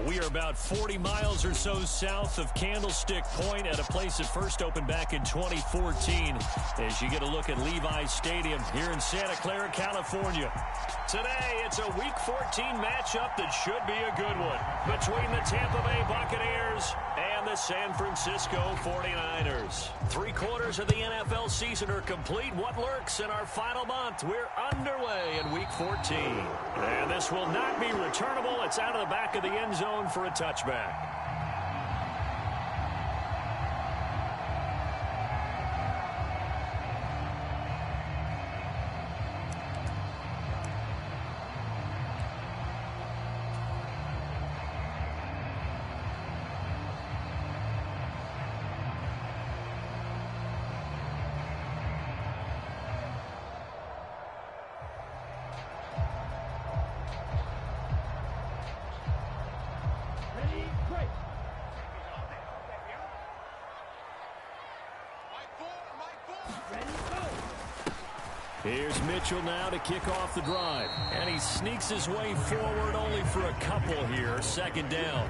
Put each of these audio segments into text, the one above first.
We are about 40 miles or so south of Candlestick Point at a place that first opened back in 2014 as you get a look at Levi's Stadium here in Santa Clara, California. Today, it's a Week 14 matchup that should be a good one between the Tampa Bay Buccaneers and the San Francisco 49ers. 3/4 of the NFL season are complete. What lurks in our final month? We're underway in Week 14. And this will not be returnable. It's out of the back of the end zone for a touchback. Here's Mitchell now to kick off the drive. And he sneaks his way forward only for a couple here. Second down.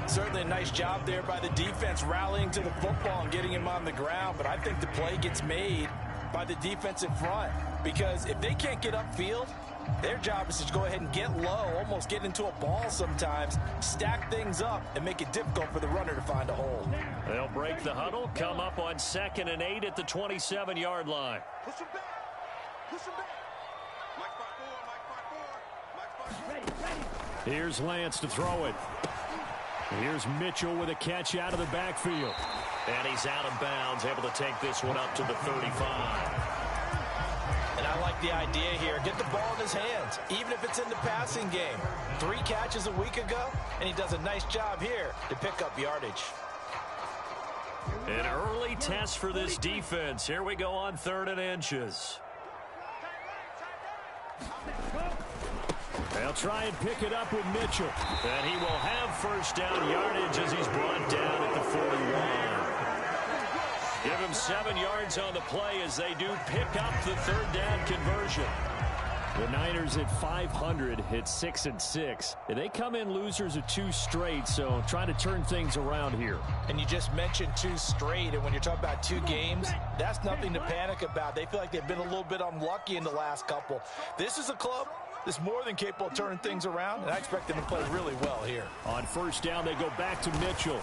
Certainly a nice job there by the defense rallying to the football and getting him on the ground. But I think the play gets made by the defensive front. Because if they can't get upfield, their job is to go ahead and get low, almost get into a ball sometimes, stack things up, and make it difficult for the runner to find a hole. They'll break the huddle, come up on 2nd and 8 at the 27-yard line. Push him back. Push him back. Mike 5-4. Ready. Here's Lance to throw it. Here's Mitchell with a catch out of the backfield. And he's out of bounds, able to take this one up to the 35. And I like the idea here. Get the ball in his hands, even if it's in the passing game. 3 catches a week ago, and he does a nice job here to pick up yardage. An early test for this defense. Here we go on 3rd and inches. They'll try and pick it up with Mitchell. And he will have first down yardage as he's brought down at the 41. Give him 7 yards on the play as they do pick up the 3rd down conversion. The Niners at 500 hit 6-6. And they come in losers of 2 straight, so trying to turn things around here. And you just mentioned 2 straight, and when you're talking about 2 games, that's nothing to panic about. They feel like they've been a little bit unlucky in the last couple. This is a club that's more than capable of turning things around, and I expect them to play really well here. On first down, they go back to Mitchell.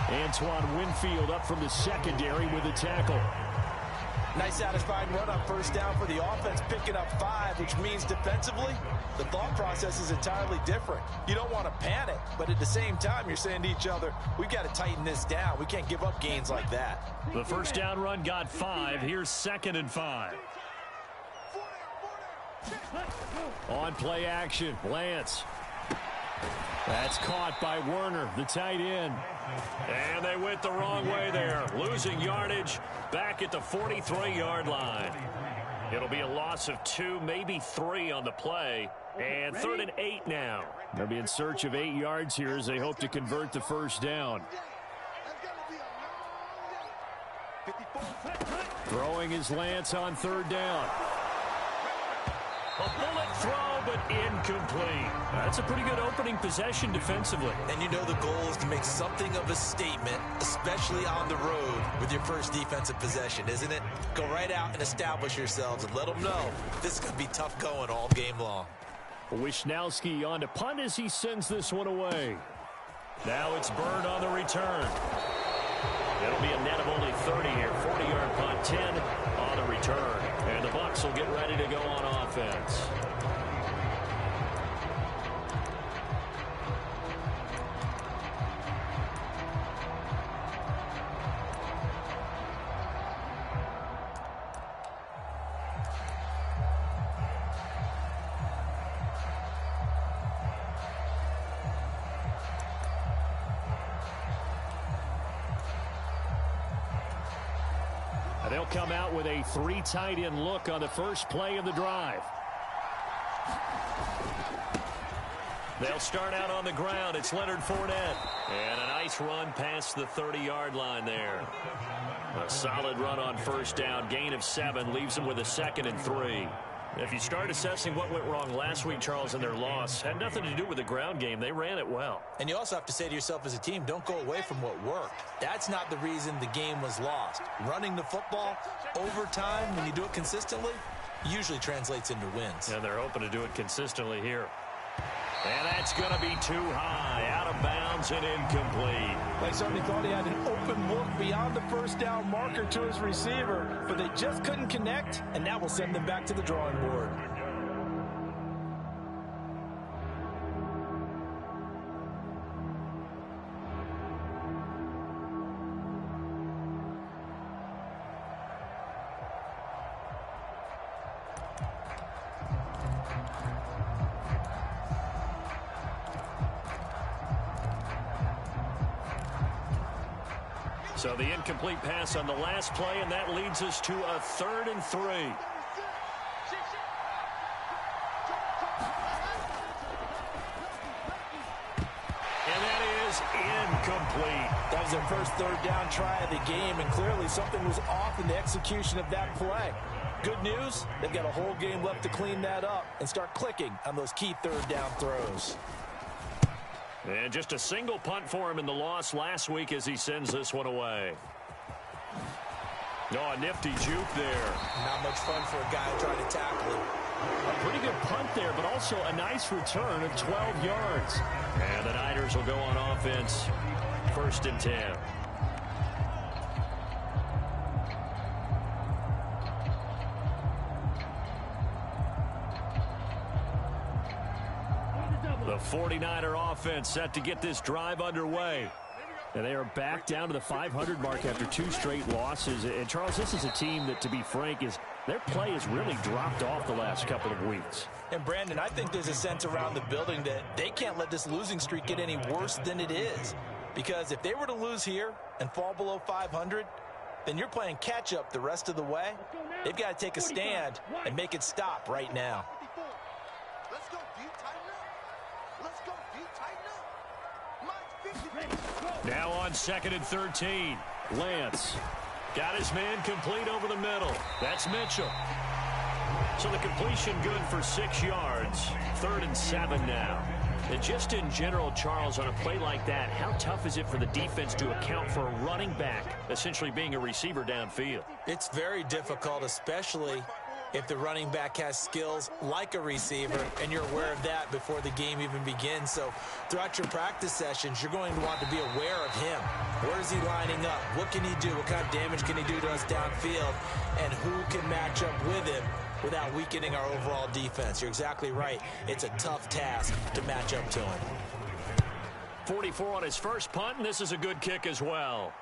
Antoine Winfield up from the secondary with a tackle. Nice satisfying run on first down for the offense, picking up 5, which means defensively, the thought process is entirely different. You don't want to panic, but at the same time, you're saying to each other, we've got to tighten this down. We can't give up gains like that. The first down run got 5. Here's 2nd and 5. On play action, Lance. That's caught by Werner, the tight end. And they went the wrong way there, losing yardage back at the 43-yard line. It'll be a loss of 2, maybe 3 on the play. And 3rd and 8 now. They'll be in search of 8 yards here as they hope to convert the first down. Throwing is Lance on 3rd down. A bullet throw, but incomplete. That's a pretty good opening possession defensively. And you know the goal is to make something of a statement, especially on the road with your first defensive possession, isn't it? Go right out and establish yourselves and let them know this is going to be tough going all game long. Wisnowski on to punt as he sends this one away. Now it's Bird on the return. It'll be a net of only 30 here. 40-yard punt, 10 on the return. And the Bucs will get ready to go on offense. They'll come out with a 3 tight end look on the first play of the drive. They'll start out on the ground. It's Leonard Fournette. And a nice run past the 30-yard line there. A solid run on first down. Gain of 7 leaves them with a 2nd and 3. If you start assessing what went wrong last week, Charles, in their loss, had nothing to do with the ground game. They ran it well. And you also have to say to yourself as a team, don't go away from what worked. That's not the reason the game was lost. Running the football over time, when you do it consistently, usually translates into wins. And they're hoping to do it consistently here. And that's going to be too high, out of bounds and incomplete. They certainly thought he had an open look beyond the first down marker to his receiver, but they just couldn't connect, and that will send them back to the drawing board. So the incomplete pass on the last play, and that leads us to a 3rd and 3. And that is incomplete. That was their first 3rd down try of the game, and clearly something was off in the execution of that play. Good news, they've got a whole game left to clean that up and start clicking on those key 3rd down throws. And just a single punt for him in the loss last week as he sends this one away. Oh, a nifty juke there. Not much fun for a guy trying to tackle him. A pretty good punt there, but also a nice return of 12 yards. And the Niners will go on offense. 1st and 10. The 49er offense set to get this drive underway. And they are back down to the 500 mark after 2 straight losses. And, Charles, this is a team that, to be frank, their play has really dropped off the last couple of weeks. And, Brandon, I think there's a sense around the building that they can't let this losing streak get any worse than it is. Because if they were to lose here and fall below 500, then you're playing catch-up the rest of the way. They've got to take a stand and make it stop right now. Let's go, D, tighten up. Let's go, D, tighten up. Now on 2nd and 13. Lance got his man complete over the middle. That's Mitchell. So the completion good for 6 yards. 3rd and 7 now. And just in general, Charles, on a play like that, how tough is it for the defense to account for a running back essentially being a receiver downfield? It's very difficult, especially if the running back has skills like a receiver, and you're aware of that before the game even begins. So throughout your practice sessions, you're going to want to be aware of him. Where is he lining up? What can he do? What kind of damage can he do to us downfield? And who can match up with him without weakening our overall defense? You're exactly right. It's a tough task to match up to him. 44 on his first punt, and this is a good kick as well.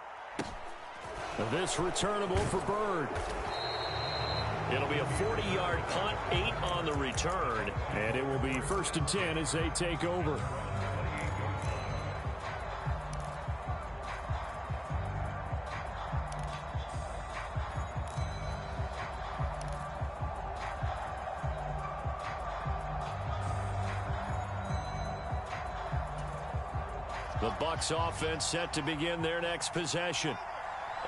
This returnable for Bird. It'll be a 40-yard punt, 8 on the return. And it will be 1st and 10 as they take over. The Bucs offense set to begin their next possession.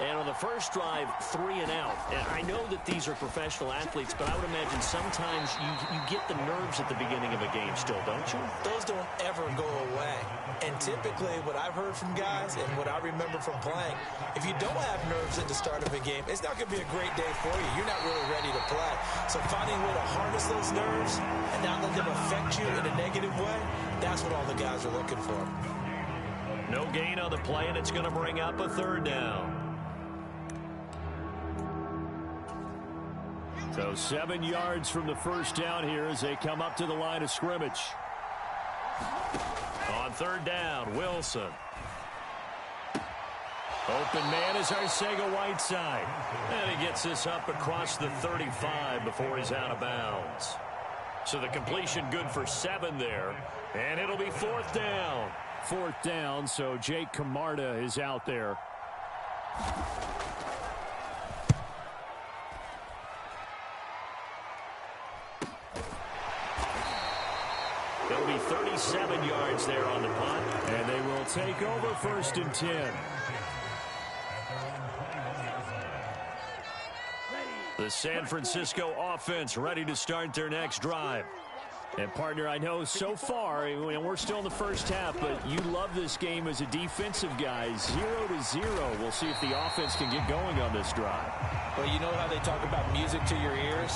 And on the first drive, 3 and out. And I know that these are professional athletes, but I would imagine sometimes you get the nerves at the beginning of a game still, don't you? Those don't ever go away. And typically what I've heard from guys and what I remember from playing, if you don't have nerves at the start of a game, it's not going to be a great day for you. You're not really ready to play. So finding a way to harness those nerves and not let them affect you in a negative way, that's what all the guys are looking for. No gain on the play, and it's going to bring up a 3rd down. So 7 yards from the first down here as they come up to the line of scrimmage. On 3rd down, Wilson. Open man is Arcega-Whiteside. And he gets this up across the 35 before he's out of bounds. So the completion good for 7 there. And it'll be 4th down. 4th down, so Jake Camarda is out there. It'll be 37 yards there on the punt. And they will take over 1st and 10. The San Francisco offense ready to start their next drive. And, partner, I know so far, we're still in the first half, but you love this game as a defensive guy. 0-0. We'll see if the offense can get going on this drive. Well, you know how they talk about music to your ears?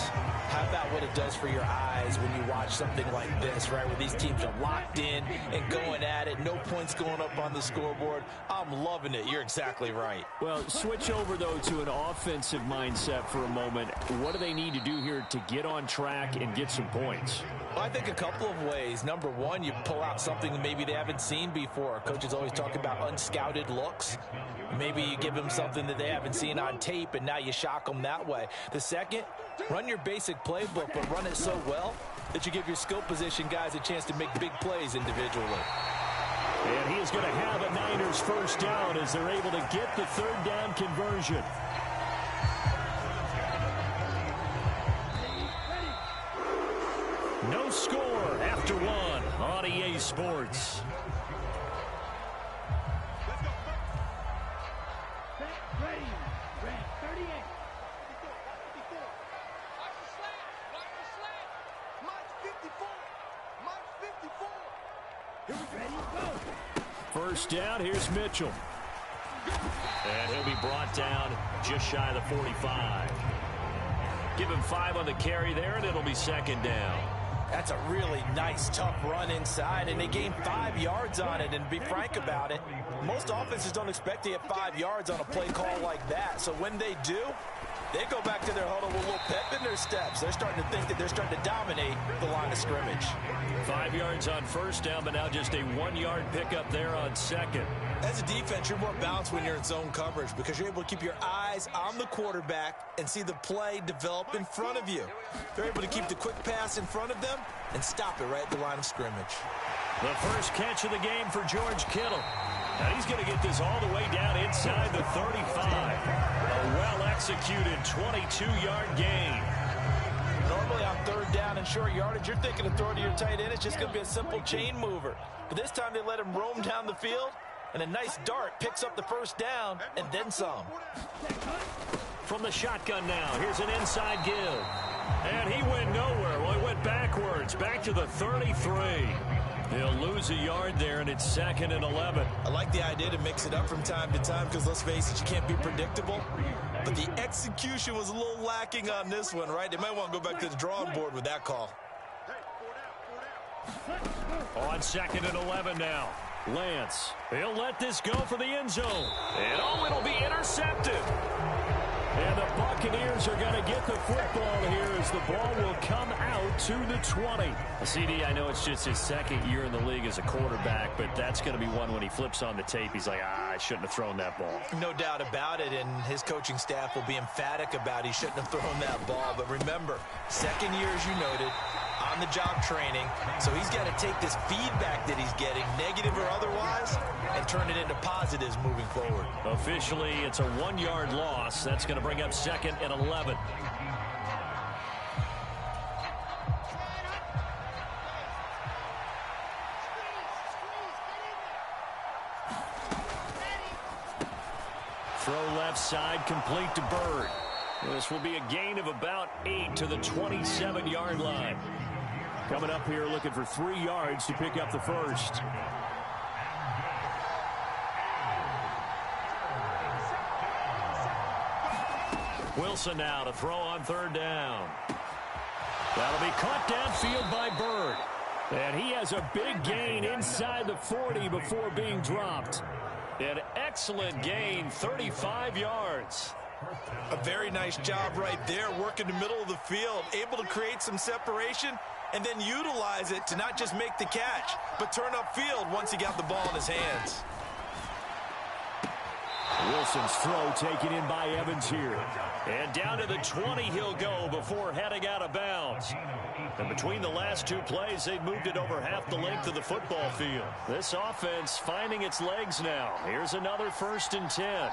How about what it does for your eyes when you watch something like this, right, where these teams are locked in and going at it, no points going up on the scoreboard? I'm loving it. You're exactly right. Well, switch over, though, to an offensive mindset for a moment. What do they need to do here to get on track and get some points? Well, I think a couple of ways. Number one, you pull out something that maybe they haven't seen before. Coaches always talk about unscouted looks. Maybe you give them something that they haven't seen on tape, and now you shock them that way. The second, run your basic playbook, but run it so well that you give your skill position guys a chance to make big plays individually. And he is going to have a Niners first down as they're able to get the third down conversion. No score after one on EA Sports. First down, here's Mitchell. And he'll be brought down just shy of the 45. Give him 5 on the carry there, and it'll be second down. That's a really nice, tough run inside, and they gained 5 yards on it. And to be frank about it, most offenses don't expect to get 5 yards on a play call like that. So when they do, they go back to their huddle with a little pep in their steps. They're starting to think that they're starting to dominate the line of scrimmage. 5 yards on first down, but now just a 1-yard pickup there on second. As a defense, you're more balanced when you're in zone coverage because you're able to keep your eyes on the quarterback and see the play develop in front of you. They're able to keep the quick pass in front of them and stop it right at the line of scrimmage. The first catch of the game for George Kittle. Now he's going to get this all the way down inside the 35. A well-executed 22-yard gain. Normally on third down and short yardage, you're thinking of throwing to your tight end. It's just going to be a simple chain mover. But this time they let him roam down the field, and a nice dart picks up the first down and then some. From the shotgun now, here's an inside give. And he went nowhere. Well, he went backwards, back to the 33. He'll lose a yard there, and it's 2nd and 11. I like the idea to mix it up from time to time because, let's face it, you can't be predictable. But the execution was a little lacking on this one, right? They might want to go back to the drawing board with that call. On 2nd and 11 now. Lance, he'll let this go for the end zone. And, it'll be intercepted. And the Buccaneers are going to get the football here as the ball will come out to the 20. CD, I know it's just his second year in the league as a quarterback, but that's going to be one when he flips on the tape. He's like, I shouldn't have thrown that ball. No doubt about it, and his coaching staff will be emphatic about he shouldn't have thrown that ball. But remember, second year, as you noted, on-the-job training, so he's got to take this feedback that he's getting, negative or otherwise, and turn it into positives moving forward. Officially, it's a 1-yard loss. That's going to bring up 2nd and 11. Throw left side, complete to Bird. This will be a gain of about 8 to the 27-yard line. Coming up here looking for 3 yards to pick up the first. Wilson now to throw on third down. That'll be caught downfield by Bird. And he has a big gain inside the 40 before being dropped. An excellent gain, 35 yards. A very nice job right there, working the middle of the field, able to create some separation and then utilize it to not just make the catch, but turn upfield once he got the ball in his hands. Wilson's throw taken in by Evans here. And down to the 20 he'll go before heading out of bounds. And between the last 2 plays, they've moved it over half the length of the football field. This offense finding its legs now. Here's another 1st and 10.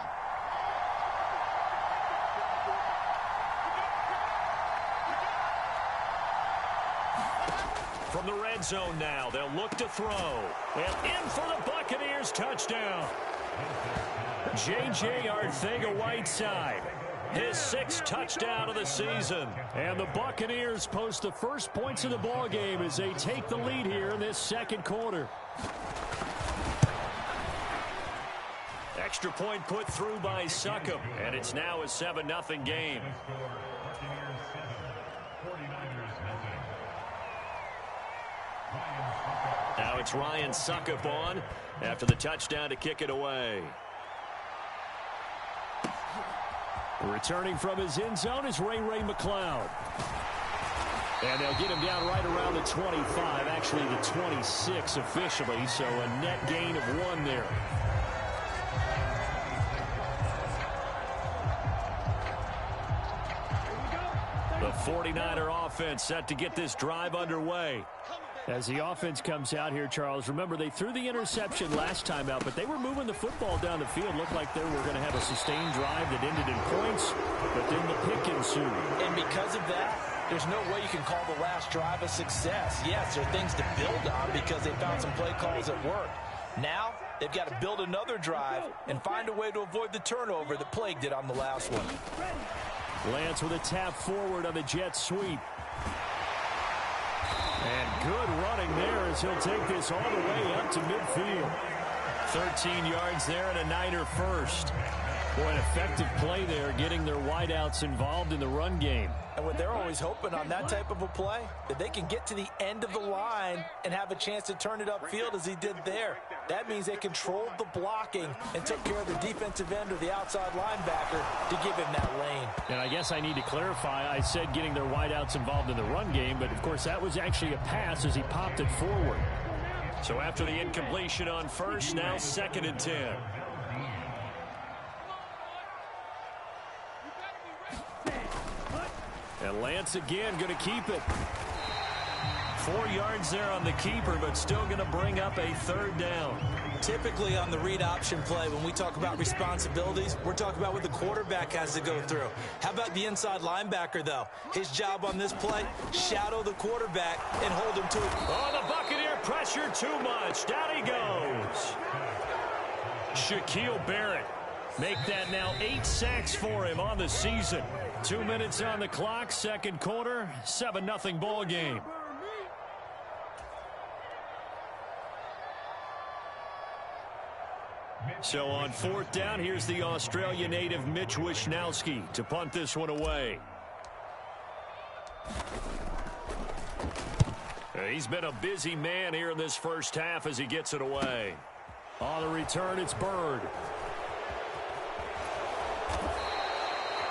From the red zone now, they'll look to throw. And in for the Buccaneers touchdown. J.J. Arthega-Whiteside. his 6th touchdown of the season. And the Buccaneers post the first points of the ball game as they take the lead here in this second quarter. Extra point put through by Succop, and it's now a 7-0 game. Now it's Ryan Succop on after the touchdown to kick it away. Returning from his end zone is Ray McCloud. And they'll get him down right around the 25, actually the 26 officially, so a net gain of 1 there. The 49er offense set to get this drive underway. As the offense comes out here, Charles, remember they threw the interception last time out, but they were moving the football down the field. Looked like they were going to have a sustained drive that ended in points, but then the pick ensued. And because of that, there's no way you can call the last drive a success. Yes, there are things to build on because they found some play calls that worked. Now, they've got to build another drive and find a way to avoid the turnover that plagued it on the last one. Lance with a tap forward on the jet sweep. And good running there as he'll take this all the way up to midfield. 13 yards there and a Niner first. Boy, an effective play there, getting their wideouts involved in the run game. And what they're always hoping on that type of a play, that they can get to the end of the line and have a chance to turn it upfield as he did there. That means they controlled the blocking and took care of the defensive end or the outside linebacker to give him that lane. And I guess I need to clarify, I said getting their wideouts involved in the run game, but of course that was actually a pass as he popped it forward. So after the incompletion on first, now 2nd and 10. And Lance again going to keep it. 4 yards there on the keeper, but still going to bring up a 3rd down. Typically on the read option play, when we talk about responsibilities, we're talking about what the quarterback has to go through. How about the inside linebacker, though? His job on this play, shadow the quarterback and hold him to it. Oh, the Buccaneer pressure too much. Down he goes. Shaquille Barrett. Make that now 8 sacks for him on the season. 2 minutes on the clock, second quarter, 7-0 ball game. So on 4th down, here's the Australia native Mitch Wishnowsky to punt this one away. He's been a busy man here in this first half as he gets it away. On the return, it's Bird.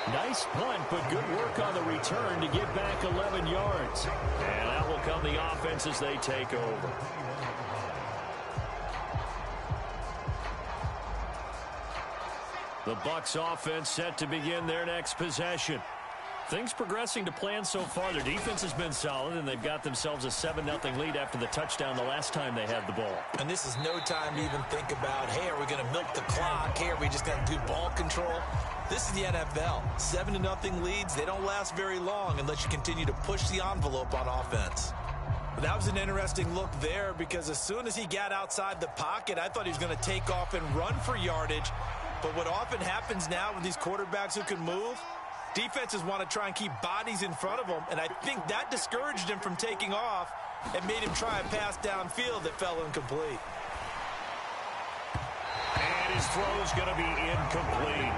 Nice punt, but good work on the return to get back 11 yards. And out will come the offense as they take over. The Bucs offense set to begin their next possession. Things progressing to plan so far. Their defense has been solid, and they've got themselves a 7-0 lead after the touchdown the last time they had the ball. And this is no time to even think about, hey, are we going to milk the clock? Hey, are we just going to do ball control? This is the NFL. 7-0 leads, they don't last very long unless you continue to push the envelope on offense. But that was an interesting look there because as soon as he got outside the pocket, I thought he was going to take off and run for yardage. But what often happens now with these quarterbacks who can move, defenses want to try and keep bodies in front of them, and I think that discouraged him from taking off and made him try a pass downfield that fell incomplete. And his throw's going to be incomplete.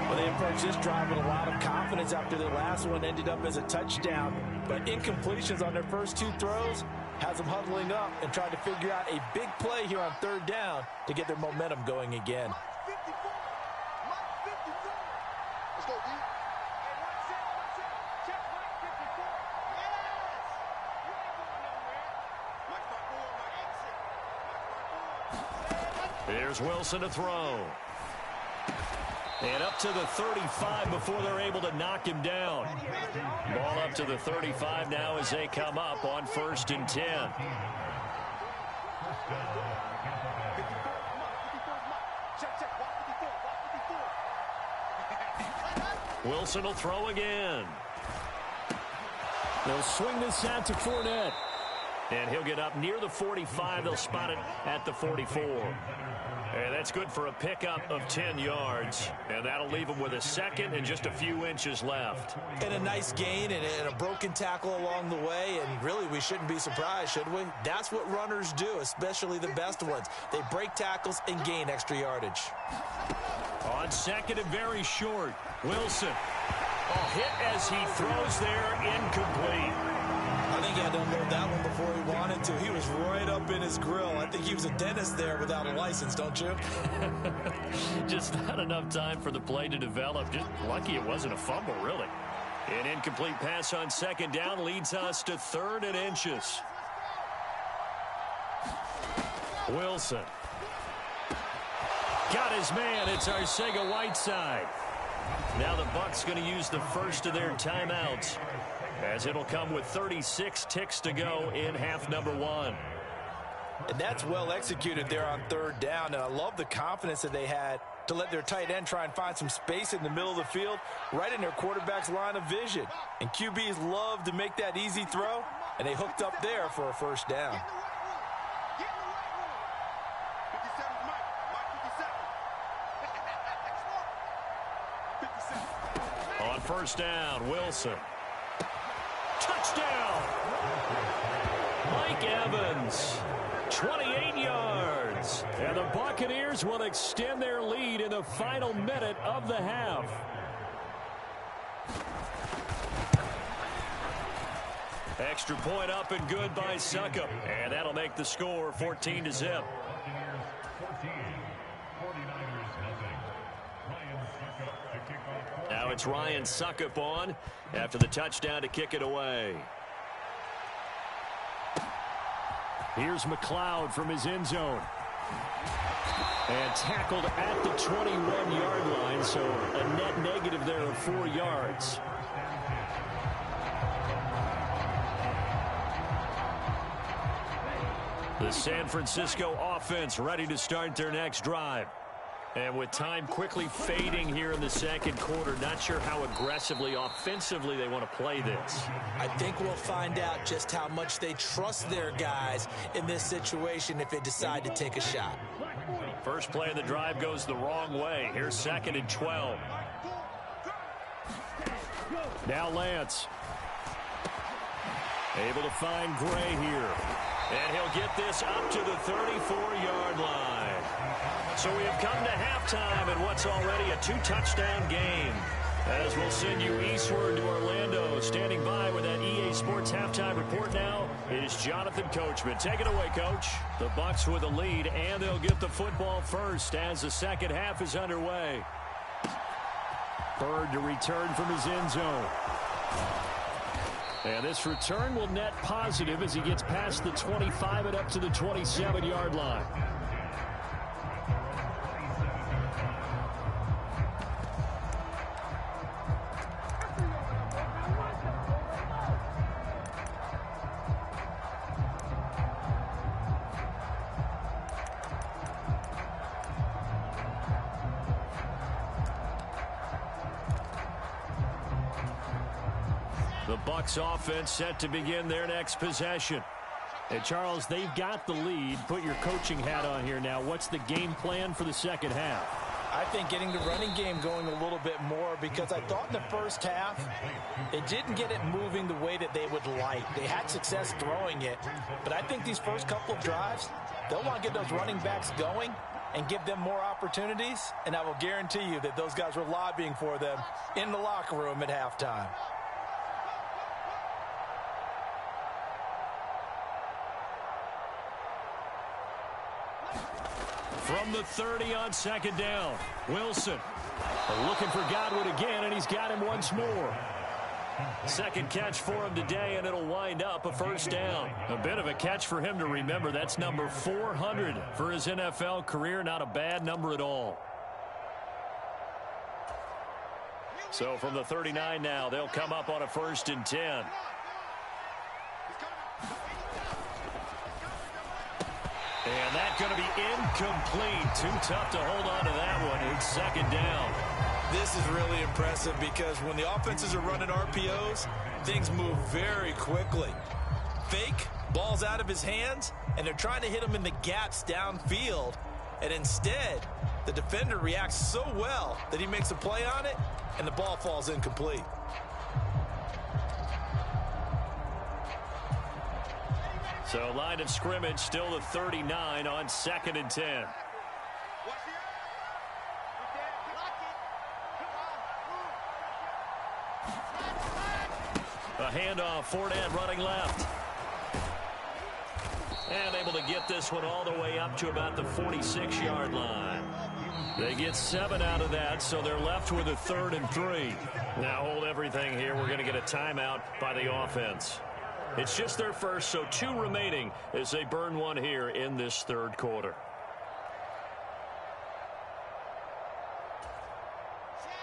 Well, they approached this drive with a lot of confidence after their last one ended up as a touchdown. But incompletions on their first 2 throws has them huddling up and trying to figure out a big play here on 3rd down to get their momentum going again. Here's Wilson to throw. And up to the 35 before they're able to knock him down. Ball up to the 35 now as they come up on 1st and 10. Wilson will throw again. They'll swing this out to Fournette. And he'll get up near the 45. They'll spot it at the 44. And that's That's good for a pickup of 10 yards, and that'll leave them with a second and just a few inches left. And a nice gain and a broken tackle along the way, and really we shouldn't be surprised, should we? That's what runners do, especially the best ones. They break tackles and gain extra yardage. On second and very short, Wilson. Hit as he throws there, incomplete. I think he had to unload that one before he wanted to. He was right up in his grill. I think he was a dentist there without a license, don't you? Just not enough time for the play to develop. Just lucky it wasn't a fumble, really. An incomplete pass on second down leads us to 3rd and inches. Wilson. Got his man. It's Arcega-Whiteside. Now the Bucs going to use the first of their timeouts, as it'll come with 36 ticks to go in half number 1. And that's well executed there on 3rd down, and I love the confidence that they had to let their tight end try and find some space in the middle of the field, right in their quarterback's line of vision. And QBs love to make that easy throw, and they hooked up there for a first down. On first down, Wilson. Touchdown! Mike Evans, 28 yards. And the Buccaneers will extend their lead in the final minute of the half. Extra point up and good by Succop. And that'll make the score 14-0. Now it's Ryan Succop on after the touchdown to kick it away. Here's McLeod from his end zone. And tackled at the 21-yard line, so a net negative there of 4 yards. The San Francisco offense ready to start their next drive. And with time quickly fading here in the second quarter, not sure how aggressively, offensively they want to play this. I think we'll find out just how much they trust their guys in this situation if they decide to take a shot. First play of the drive goes the wrong way. Here's 2nd and 12. Now Lance. Able to find Gray here. And he'll get this up to the 34-yard line. So we have come to halftime in what's already a 2-touchdown game. As we'll send you eastward to Orlando. Standing by with that EA Sports halftime report now is Jonathan Coachman. Take it away, Coach. The Bucs with a lead, and they'll get the football first as the second half is underway. Bird to return from his end zone. And this return will net positive as he gets past the 25 and up to the 27-yard line. The Bucs offense set to begin their next possession. And Charles, they've got the lead. Put your coaching hat on here now. What's the game plan for the second half? I think getting the running game going a little bit more, because I thought in the first half they didn't get it moving the way that they would like. They had success throwing it, but I think these first couple of drives, they'll want to get those running backs going and give them more opportunities, and I will guarantee you that those guys were lobbying for them in the locker room at halftime. From the 30 on second down, Wilson looking for Godwin again, and he's got him once more. Second catch for him today, and it'll wind up a first down. A bit of a catch for him to remember. That's number 400 for his NFL career. Not a bad number at all. So from the 39 now, they'll come up on a 1st and 10. And that's going to be incomplete. Too tough to hold on to that one. It's second down. This is really impressive because when the offenses are running RPOs, things move very quickly. Fake, ball's out of his hands, and they're trying to hit him in the gaps downfield. And instead, the defender reacts so well that he makes a play on it, and the ball falls incomplete. So line of scrimmage still the 39 on 2nd and 10. A handoff, Fournette running left. And able to get this one all the way up to about the 46-yard line. They get 7 out of that, so they're left with a 3rd and 3. Now hold everything here. We're going to get a timeout by the offense. It's just their first, so 2 remaining as they burn one here in this 3rd quarter.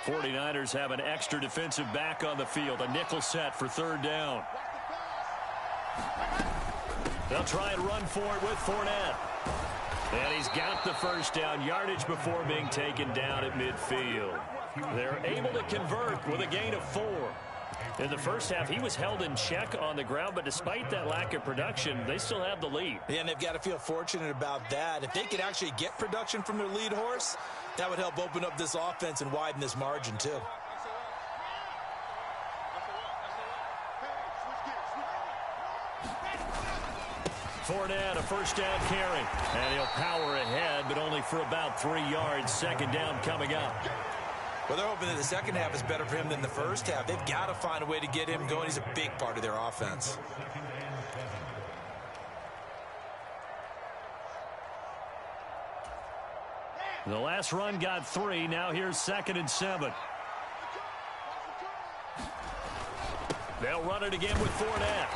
49ers have an extra defensive back on the field. A nickel set for 3rd down. They'll try and run for it with Fournette. And he's got the first down, yardage before being taken down at midfield. They're able to convert with a gain of 4. In the first half, he was held in check on the ground, but despite that lack of production, they still have the lead. Yeah, and they've got to feel fortunate about that. If they could actually get production from their lead horse, that would help open up this offense and widen this margin, too. Fournette, a first down carry. And he'll power ahead, but only for about 3 yards. 2nd down coming up. Well, they're hoping that the second half is better for him than the first half. They've got to find a way to get him going. He's a big part of their offense. The last run got 3. Now here's 2nd and 7. They'll run it again with Fournette.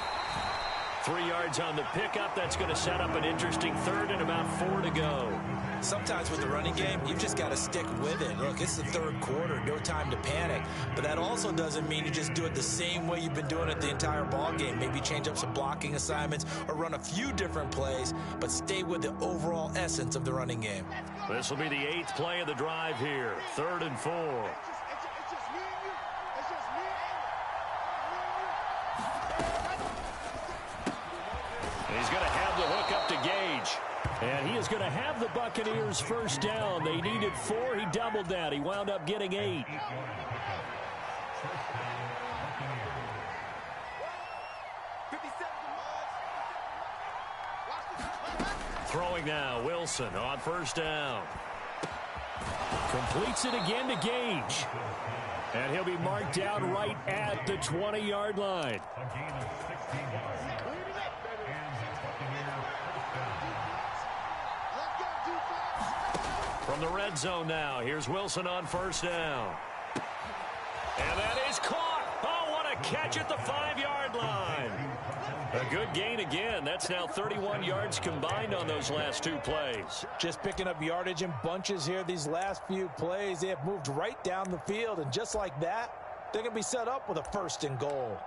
3 yards on the pickup. That's going to set up an interesting 3rd and about 4 to go. Sometimes with the running game, you've just got to stick with it. Look, it's the 3rd quarter, no time to panic. But that also doesn't mean you just do it the same way you've been doing it the entire ball game. Maybe change up some blocking assignments or run a few different plays, but stay with the overall essence of the running game. This will be the 8th play of the drive here. 3rd and 4. He's going to have the hook up to Gage. And he is going to have the Buccaneers first down. They needed 4. He doubled that. He wound up getting 8. Throwing now, Wilson on first down. Completes it again to Gage. And he'll be marked down right at the 20-yard line. From the red zone now, here's Wilson on first down. And that is caught. Oh, what a catch at the 5-yard line. A good gain again. That's now 31 yards combined on those last 2 plays. Just picking up yardage in bunches here these last few plays. They have moved right down the field, and just like that, they're going to be set up with a 1st and goal.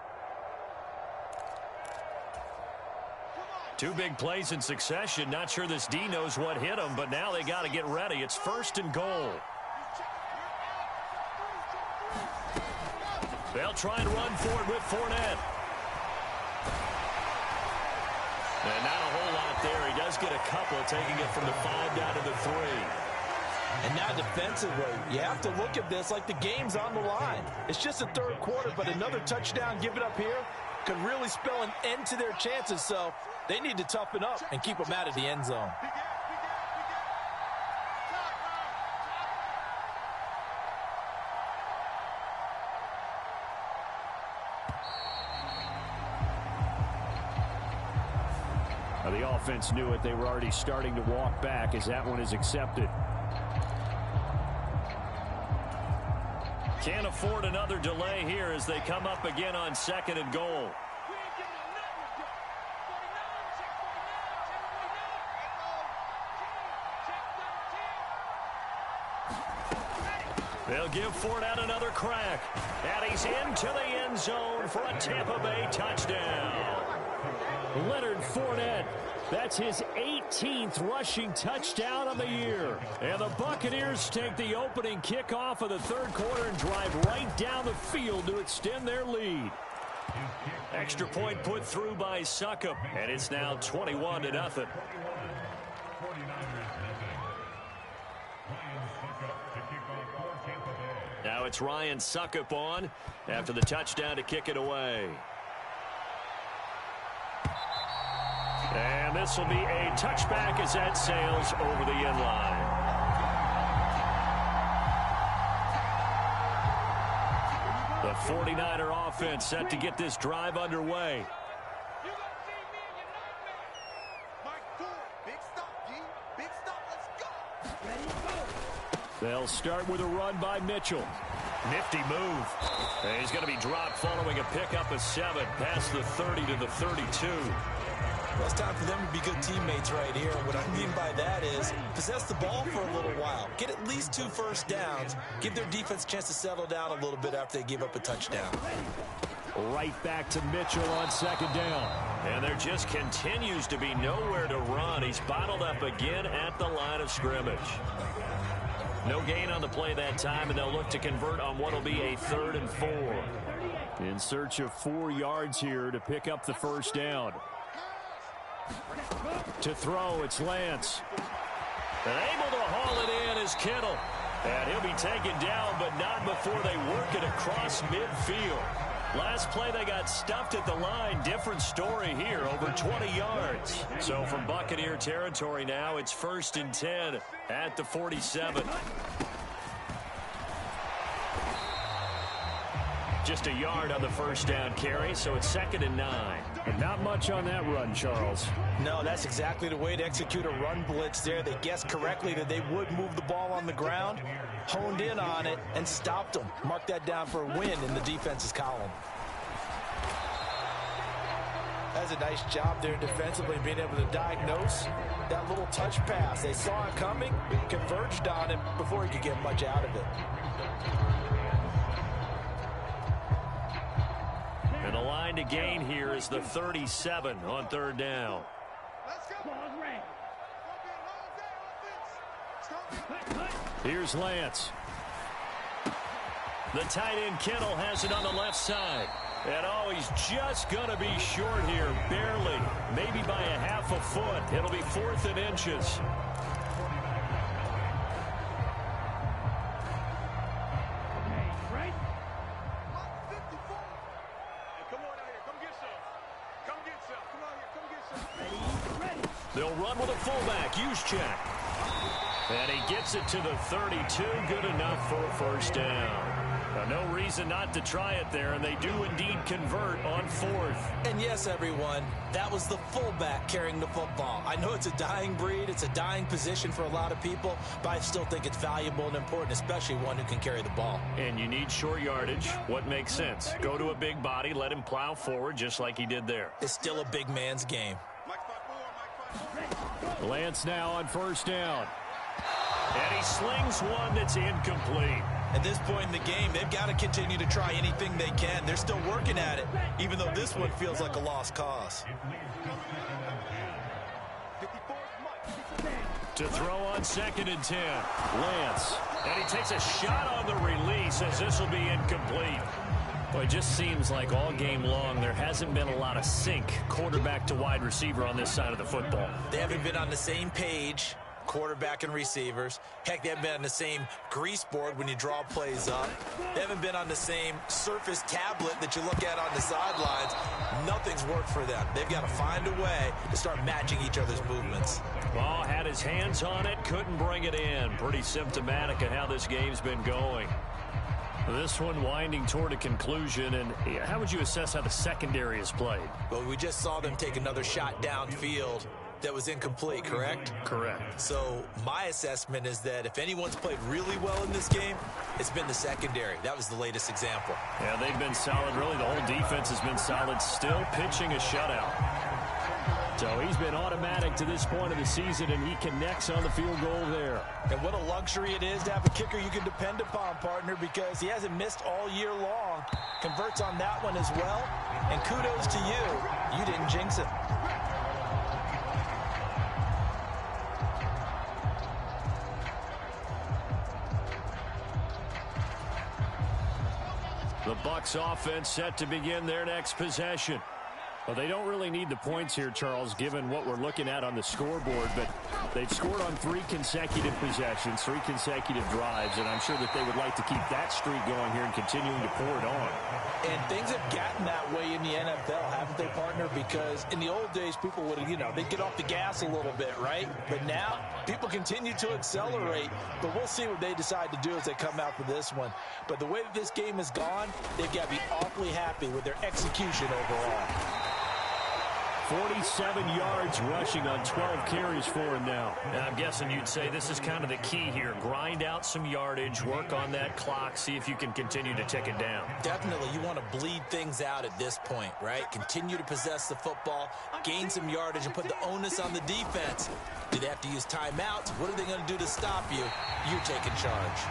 2 big plays in succession. Not sure this D knows what hit them, but now they got to get ready. It's 1st and goal. They'll try and run for it with Fournette. And not a whole lot there. He does get a couple, taking it from the 5 down to the 3. And now defensively, you have to look at this like the game's on the line. It's just the 3rd quarter, but another touchdown given up here could really spell an end to their chances. So they need to toughen up and keep them out of the end zone. The offense knew it. They were already starting to walk back as that one is accepted. Can't afford another delay here as they come up again on 2nd and goal. They'll give Fournette another crack. And he's into the end zone for a Tampa Bay touchdown. Leonard Fournette, that's his 18th rushing touchdown of the year. And the Buccaneers take the opening kickoff of the 3rd quarter and drive right down the field to extend their lead. Extra point put through by Succop, and it's now 21-0. Now it's Ryan Suckup on after the touchdown to kick it away. And this will be a touchback as that sails over the end line. The 49er offense set to get this drive underway. They'll start with a run by Mitchell. Nifty move. And he's going to be dropped following a pickup of 7 past the 30 to the 32. Well, it's time for them to be good teammates right here. And what I mean by that is possess the ball for a little while. Get at least 2 first downs. Give their defense a chance to settle down a little bit after they give up a touchdown. Right back to Mitchell on second down. And there just continues to be nowhere to run. He's bottled up again at the line of scrimmage. No gain on the play that time, and they'll look to convert on what will be a 3rd and 4. In search of 4 yards here to pick up the first down. To throw, it's Lance. And able to haul it in is Kittle. And he'll be taken down, but not before they work it across midfield. Last play, they got stuffed at the line. Different story here, over 20 yards. So from Buccaneer territory now, it's 1st and 10 at the 47. Just a yard on the first down carry, so it's 2nd and 9. And not much on that run, Charles. No, that's exactly the way to execute a run blitz there. They guessed correctly that they would move the ball on the ground, honed in on it, and stopped them. Mark that down for a win in the defense's column. That's a nice job there defensively, being able to diagnose that little touch pass. They saw it coming, converged on it before he could get much out of it. And the line to gain here is the 37 on 3rd down. Here's Lance. The tight end Kittle has it on the left side. And oh, he's just going to be short here, barely, maybe by a half a foot. It'll be 4th and inches. They'll run with a fullback, Juszczyk. And he gets it to the 32, good enough for a first down. Now, no reason not to try it there, and they do indeed convert on 4th. And yes, everyone, that was the fullback carrying the football. I know it's a dying breed, it's a dying position for a lot of people, but I still think it's valuable and important, especially one who can carry the ball. And you need short yardage. What makes sense? Go to a big body, let him plow forward just like he did there. It's still a big man's game. Lance now on first down. And he slings one that's incomplete. At this point in the game, they've got to continue to try anything they can. They're still working at it, even though this one feels like a lost cause. To throw on 2nd and 10, Lance. And he takes a shot on the release as this will be incomplete. Well, it just seems like all game long there hasn't been a lot of sync quarterback to wide receiver on this side of the football. They haven't been on the same page, quarterback and receivers. Heck, they haven't been on the same grease board when you draw plays up. They haven't been on the same surface tablet that you look at on the sidelines. Nothing's worked for them. They've got to find a way to start matching each other's movements. Ball had his hands on it, couldn't bring it in. Pretty symptomatic of how this game's been going. This one winding toward a conclusion, and how would you assess how the secondary has played? Well, we just saw them take another shot downfield that was incomplete, correct? Correct. So my assessment is that if anyone's played really well in this game, it's been the secondary. That was the latest example. Yeah, they've been solid. Really, the whole defense has been solid. Still pitching a shutout. So he's been automatic to this point of the season, and he connects on the field goal there. And what a luxury it is to have a kicker you can depend upon, partner, because he hasn't missed all year long. Converts on that one as well. And kudos to you. You didn't jinx it. The Bucs offense set to begin their next possession. Well, they don't really need the points here, Charles, given what we're looking at on the scoreboard, but they've scored on 3 consecutive possessions, 3 consecutive drives, and I'm sure that they would like to keep that streak going here and continuing to pour it on. And things have gotten that way in the NFL, haven't they, partner? Because in the old days, people would, they'd get off the gas a little bit, right? But now, people continue to accelerate, but we'll see what they decide to do as they come out for this one. But the way that this game has gone, they've got to be awfully happy with their execution overall. 47 yards rushing on 12 carries for him now. And I'm guessing you'd say this is kind of the key here. Grind out some yardage, work on that clock, see if you can continue to tick it down. Definitely, you want to bleed things out at this point, right? Continue to possess the football, gain some yardage, and put the onus on the defense. Do they have to use timeouts? What are they going to do to stop you? You're taking charge.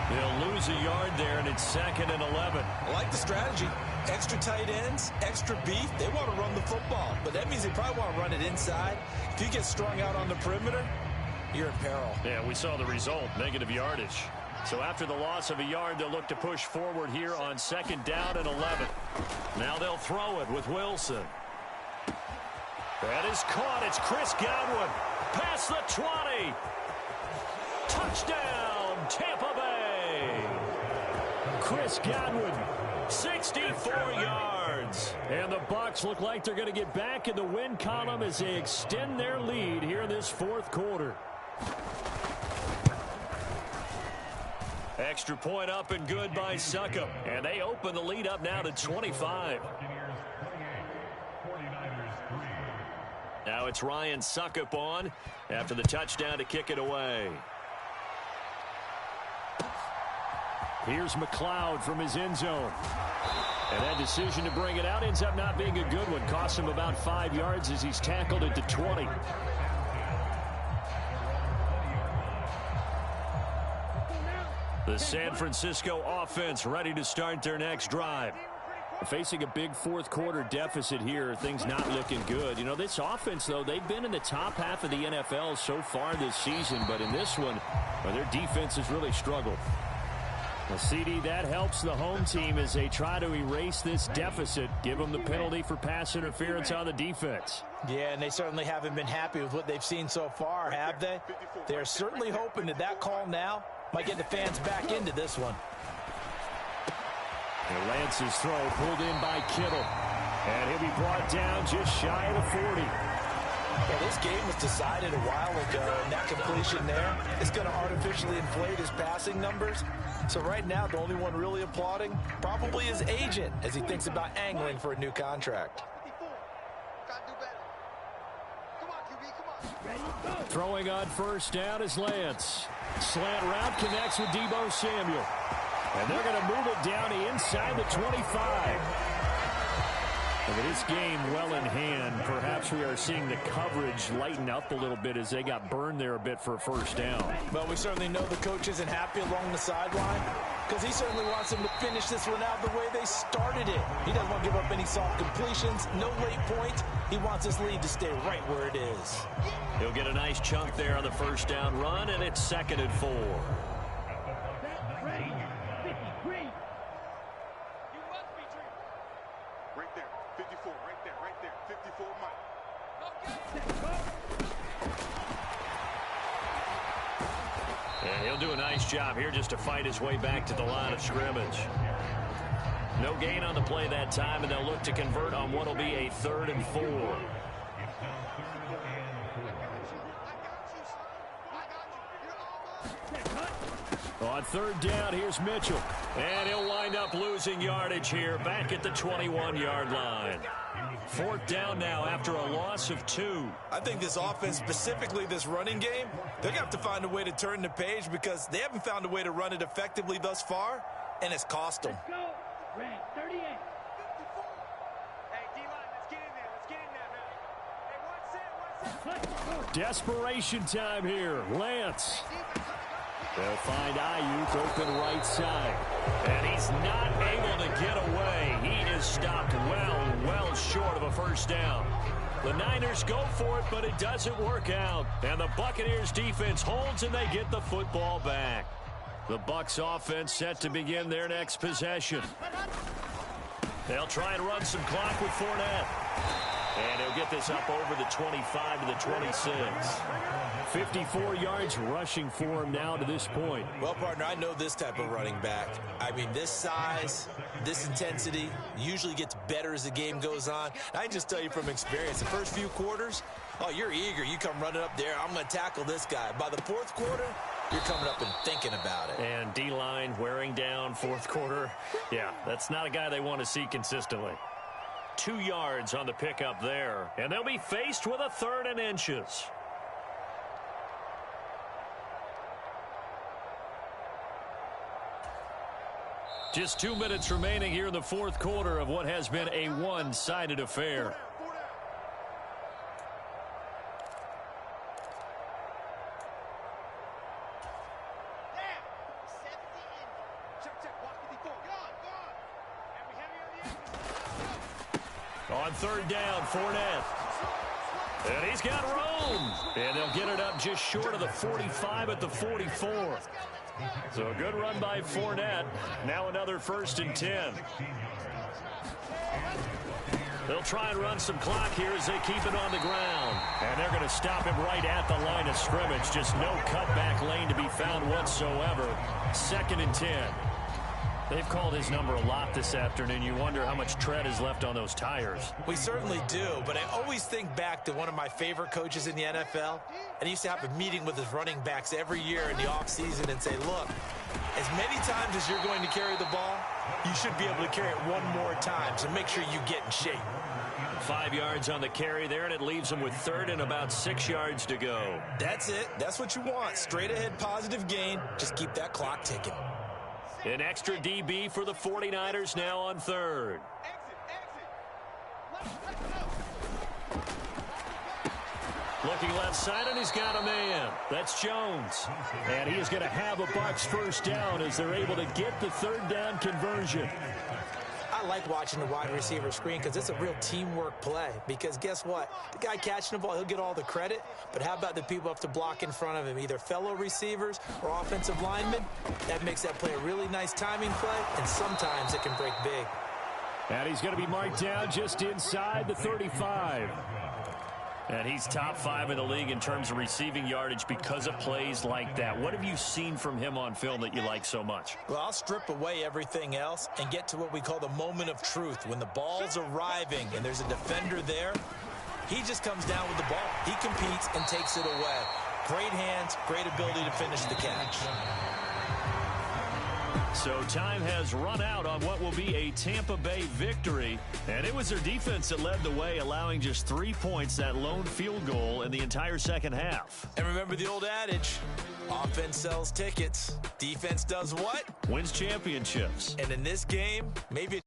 They'll lose a yard there, and it's 2nd and 11. I like the strategy. Extra tight ends, extra beef. They want to run the football, but that means they probably want to run it inside. If you get strung out on the perimeter, you're in peril. Yeah, we saw the result, negative yardage. So after the loss of a yard, they'll look to push forward here on 2nd down and 11. Now they'll throw it with Wilson. That is caught. It's Chris Godwin. Past the 20. Touchdown, Tampa Bay. Chris Godwin, 64 yards. And the Bucs look like they're going to get back in the win column as they extend their lead here in this 4th quarter. Extra point up and good by Succop. And they open the lead up now to 25. Now it's Ryan Succop on after the touchdown to kick it away. Here's McLeod from his end zone. And that decision to bring it out ends up not being a good one. Costs him about 5 yards as he's tackled it to 20. The San Francisco offense ready to start their next drive. Facing a big 4th quarter deficit here, things not looking good. This offense, though, they've been in the top half of the NFL so far this season, but in this one, their defense has really struggled. Well, CD, that helps the home team as they try to erase this deficit, give them the penalty for pass interference on the defense. Yeah, and they certainly haven't been happy with what they've seen so far, have they? They're certainly hoping that call now might get the fans back into this one. And Lance's throw pulled in by Kittle. And he'll be brought down just shy of the 40. Yeah, this game was decided a while ago, and that completion there is going to artificially inflate his passing numbers. So right now, the only one really applauding probably his agent as he thinks about angling for a new contract. Throwing on 1st down is Lance. Slant route connects with Deebo Samuel. And they're going to move it down inside the 25. And with this game well in hand, perhaps we are seeing the coverage lighten up a little bit as they got burned there a bit for a 1st down. Well, we certainly know the coach isn't happy along the sideline because he certainly wants them to finish this one out the way they started it. He doesn't want to give up any soft completions, no late points. He wants his lead to stay right where it is. He'll get a nice chunk there on the 1st down run, and it's 2nd and 4. And he'll do a nice job here just to fight his way back to the line of scrimmage. No gain on the play that time, and they'll look to convert on what will be a 3rd and 4. On 3rd down, here's Mitchell. And he'll wind up losing yardage here back at the 21-yard line. 4th down now after a loss of 2. I think this offense, specifically this running game, they're going to have to find a way to turn the page because they haven't found a way to run it effectively thus far, and it's cost them. Let's go. Rank 38. 54. Hey, D-line, let's get in there. Let's get in there, baby. Hey, one set. Desperation time here. Lance. They'll find Ayuk open right side. And he's not able to get away. He is stopped well short of a 1st down. The Niners go for it, but it doesn't work out. And the Buccaneers defense holds, and they get the football back. The Bucs offense set to begin their next possession. They'll try and run some clock with Fournette. And he'll get this up over the 25 to the 26. 54 yards rushing for him now to this point. Well, partner, I know this type of running back. I mean, this size, this intensity usually gets better as the game goes on. I can just tell you from experience, the first few quarters, oh, you're eager. You come running up there, I'm going to tackle this guy. By the fourth quarter, you're coming up and thinking about it. And D-line wearing down fourth quarter. Yeah, that's not a guy they want to see consistently. 2 yards on the pickup there. And they'll be faced with a 3rd and inches. Just 2 minutes remaining here in the fourth quarter of what has been a one-sided affair. On 3rd down, Fournette. And he's got room. And they'll get it up just short of the 45 at the 44. So a good run by Fournette. Now another 1st and 10. They'll try and run some clock here as they keep it on the ground. And they're going to stop him right at the line of scrimmage. Just no cutback lane to be found whatsoever. 2nd and 10. They've called his number a lot this afternoon. You wonder how much tread is left on those tires. We certainly do, but I always think back to one of my favorite coaches in the NFL, and he used to have a meeting with his running backs every year in the offseason and say, look, as many times as you're going to carry the ball, you should be able to carry it one more time, so make sure you get in shape. 5 yards on the carry there, and it leaves him with 3rd and about 6 yards to go. That's it. That's what you want. Straight ahead positive gain. Just keep that clock ticking. An extra DB for the 49ers now on 3rd. Looking left side, and he's got a man. That's Jones. And he is going to have a Bucs 1st down as they're able to get the 3rd down conversion. I like watching the wide receiver screen because it's a real teamwork play. Because guess what? The guy catching the ball, he'll get all the credit. But how about the people who have to block in front of him, either fellow receivers or offensive linemen? That makes that play a really nice timing play, and sometimes it can break big. And he's going to be marked down just inside the 35. And he's top 5 in the league in terms of receiving yardage because of plays like that. What have you seen from him on film that you like so much? Well, I'll strip away everything else and get to what we call the moment of truth. When the ball's arriving and there's a defender there, he just comes down with the ball. He competes and takes it away. Great hands, great ability to finish the catch. So time has run out on what will be a Tampa Bay victory. And it was their defense that led the way, allowing just 3 points, that lone field goal in the entire second half. And remember the old adage, offense sells tickets. Defense does what? Wins championships. And in this game, maybe